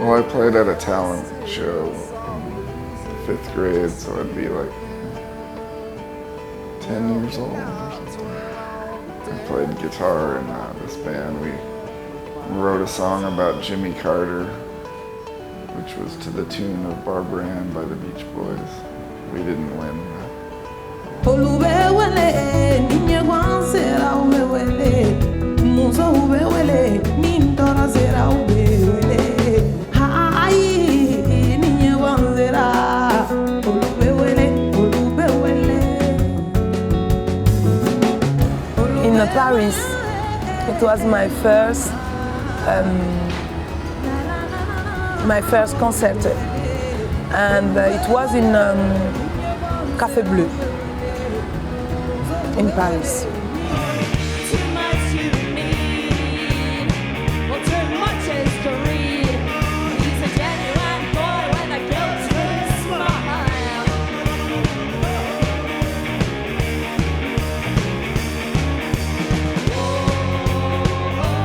Well, I played at a talent show in 5th grade, so I'd be like 10 years old or something. I played guitar in this band. We wrote a song about Jimmy Carter, which was to the tune of Barbara Ann by the Beach Boys. We didn't win. In Paris, it was my first concert, and it was in Café Bleu in Paris.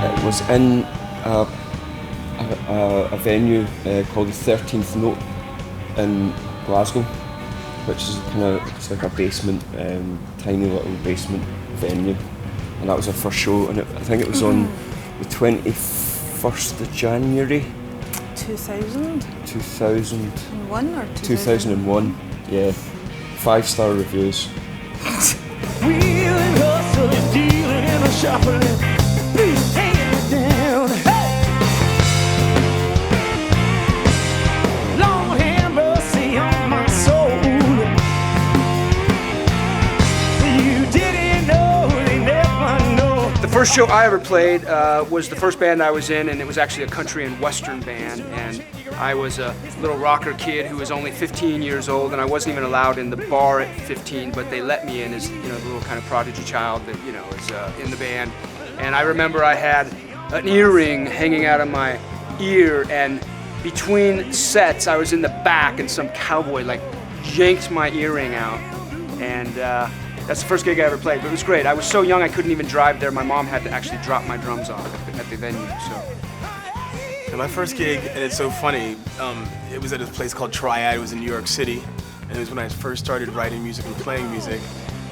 It was in a venue called the 13th Note in Glasgow, which is it's like a basement, tiny little basement venue, and that was our first show, and I think it was on the 21st of January. 2000? 2001 or 2001, yeah. 5-star reviews. Wheeling, hustling, dealing, and shuffling. Please hang it down. Hey! Lord have mercy on my soul. You didn't know, they never know. The first show I ever played was the first band I was in, and it was actually a country and western band. And I was a little rocker kid who was only 15 years old, and I wasn't even allowed in the bar at 15, but they let me in as, you know, the little kind of prodigy child that, you know, is in the band. And I remember I had an earring hanging out of my ear, and between sets I was in the back and some cowboy like yanked my earring out, and that's the first gig I ever played, but it was great. I was so young I couldn't even drive there. My mom had to actually drop my drums off at the venue. So. And my first gig, and it's so funny, it was at a place called Triad. It was in New York City, and it was when I first started writing music and playing music.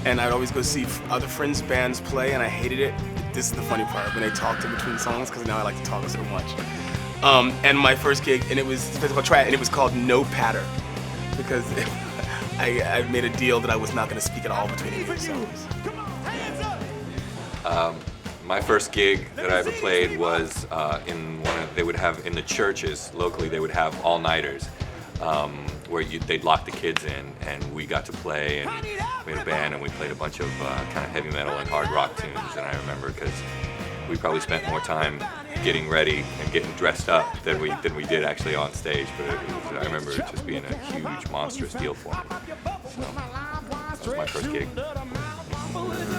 And I'd always go see other friends' bands play, and I hated it. This is the funny part, when they talked in between songs, because now I like to talk so much. And my first gig, and it was a place called Triad, and it was called No Patter, because I made a deal that I was not going to speak at all between any of these songs. My first gig that I ever played was they would have in the churches locally, they would have all-nighters where they'd lock the kids in, and we got to play, and we had a band, and we played a bunch of kind of heavy metal and hard rock tunes. And I remember because we probably spent more time getting ready and getting dressed up than we did actually on stage. But I remember it just being a huge, monstrous deal for me. So that was my first gig.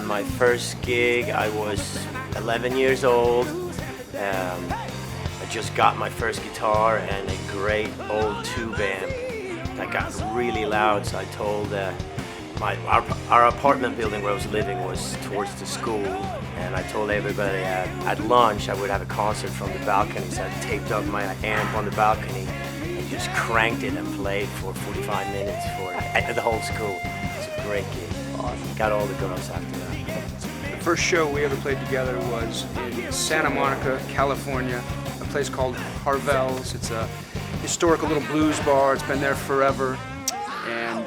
My first gig, I was 11 years old. I just got my first guitar and a great old tube amp that got really loud, so I told our apartment building where I was living was towards the school, and I told everybody at lunch I would have a concert from the balcony, so I taped up my amp on the balcony and just cranked it and played for 45 minutes for the whole school. It was a great gig. Got all the girls after that. The first show we ever played together was in Santa Monica, California, a place called Harvell's. It's a historical little blues bar. It's been there forever, and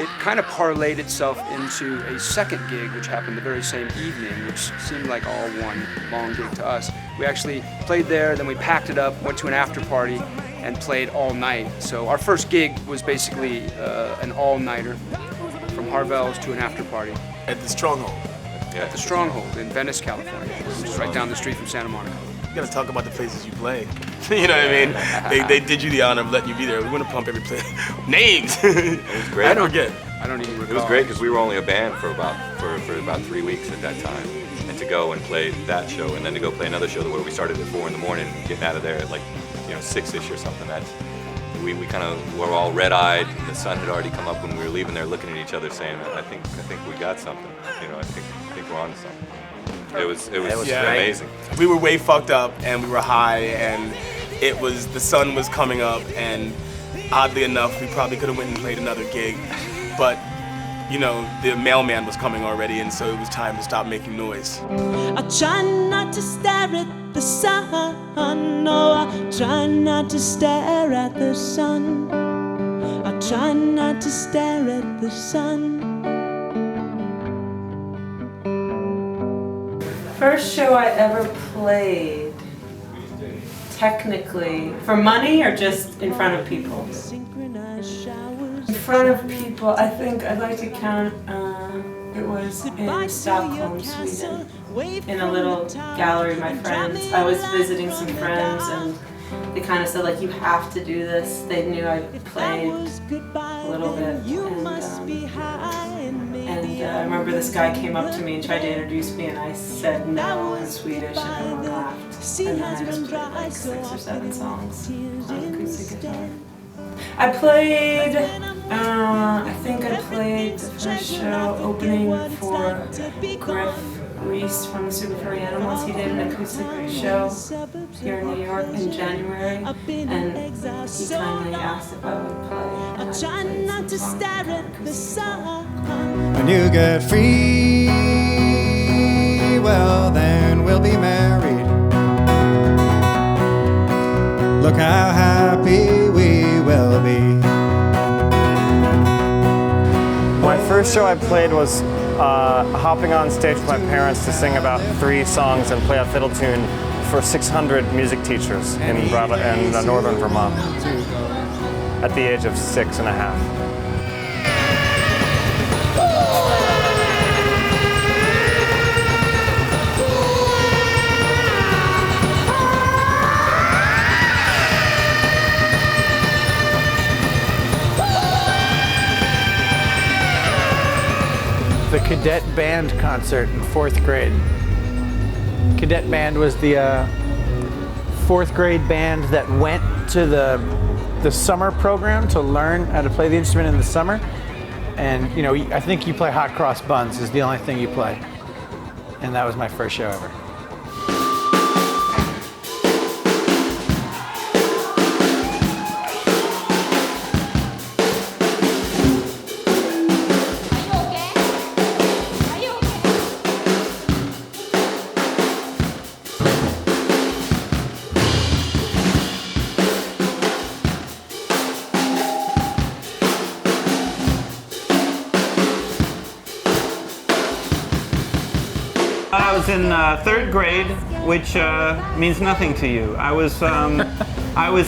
it kind of parlayed itself into a second gig, which happened the very same evening, which seemed like all one long gig to us. We actually played there, then we packed it up, went to an after party, and played all night. So our first gig was basically an all-nighter, from Harvell's to an after party. At the Stronghold. Yeah, at the Stronghold in Venice, California, which is right down the street from Santa Monica. You gotta talk about the places you play. You know what I mean? They did you the honor of letting you be there. We want to pump every place. Names! It was great. I don't even recall. It was great because we were only a band for about 3 weeks at that time. And to go and play that show, and then to go play another show where we started at 4 in the morning, getting out of there at like 6-ish or something. We kind of were all red-eyed, and the sun had already come up when we were leaving there, looking at each other, saying, "I think we got something. You know, I think we're on to something." It was amazing. We were way fucked up, and we were high, and the sun was coming up, and oddly enough, we probably could have went and played another gig, but you know, the mailman was coming already, and so it was time to stop making noise. I try not to stare at the sun. No, I try not to stare at the sun. I try not to stare at the sun. First show I ever played, technically, for money or just in front of people? In front of people, I think I'd like to count, it was in Stockholm, Sweden, in a little gallery of my friends. I was visiting some friends and they kind of said, like, you have to do this. They knew I played a little bit. And I remember this guy came up to me and tried to introduce me, and I said no in Swedish, and everyone laughed. And then I just played like 6 or 7 songs on acoustic guitar. I played, I think I played the first show opening for Griff Reese from the Super Furry Animals. He did an acoustic show here in New York in January, and he kindly asked if I would play. And I played some songs on acoustic guitar. When you get free, well then we'll be married. Look how happy we will be. My first show I played was hopping on stage with my parents to sing about 3 songs and play a fiddle tune for 600 music teachers in northern Vermont at the age of 6.5. The cadet band concert in 4th grade. Cadet band was the 4th grade band that went to the summer program to learn how to play the instrument in the summer. And you know, I think you play hot cross buns is the only thing you play. And that was my first show ever. I was in 3rd grade, which means nothing to you. I was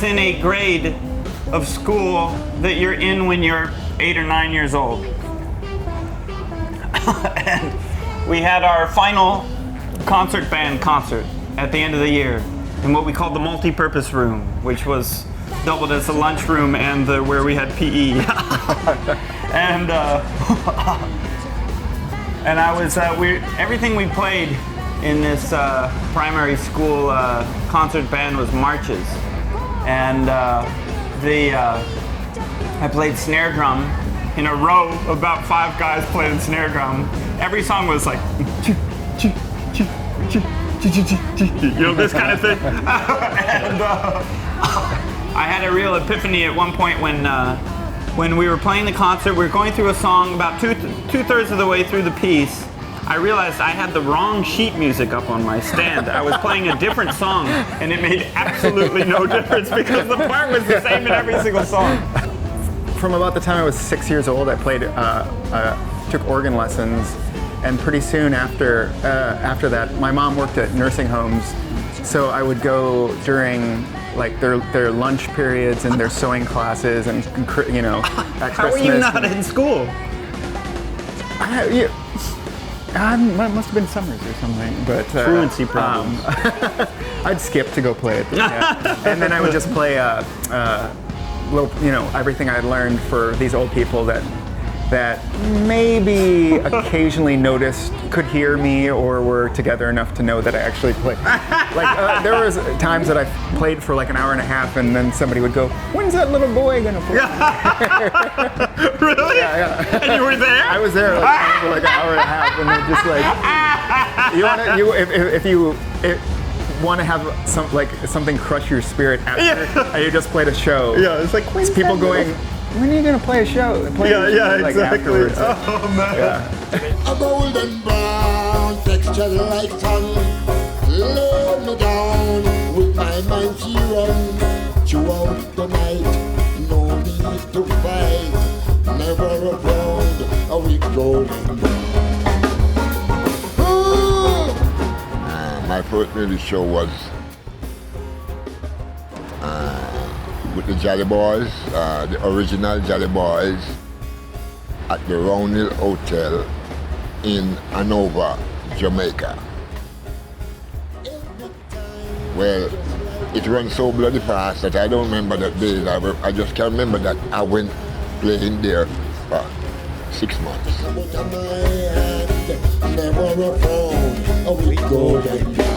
in a grade of school that you're in when you're 8 or 9 years old. And we had our final concert band concert at the end of the year in what we called the multi-purpose room, which was doubled as the lunchroom and where we had PE. And I was, everything we played in this primary school concert band was marches. And I played snare drum in a row. About 5 guys played snare drum. Every song was like, you know, this kind of thing. And I had a real epiphany at one point when we were playing the concert. We were going through a song about two-thirds of the way through the piece. I realized I had the wrong sheet music up on my stand. I was playing a different song, and it made absolutely no difference because the part was the same in every single song. From about the time I was 6 years old, I played, took organ lessons, and pretty soon after that, my mom worked at nursing homes, so I would go during like their lunch periods and their sewing classes, and you know, at How Christmas. were you not in school? Must have been summers or something, but Fluency problems. I'd skip to go play it, yeah. And then I would just play little, you know, everything I'd learned for these old people that maybe occasionally noticed, could hear me, or were together enough to know that I actually played. Like there was times that I played for like an hour and a half, and then somebody would go, "When's that little boy gonna play?" Really? Yeah. And you were there? I was there like, for like an hour and a half, and they're just like, want to have something crush your spirit after you just played a show. Yeah, it's like it's people going, when are you gonna play a show? Exactly. Afterwards. Oh man. Yeah. A golden brown texture like sun. Lay me down with my mind to run throughout the night. No need to fight. Never a round, a weak golden brown. My first music show was with the Jolly Boys, the original Jolly Boys, at the Round Hill Hotel in Hanover, Jamaica. Well, it ran so bloody fast that I don't remember that day. I just can remember that I went playing there for 6 months. Never a phone, a week golden.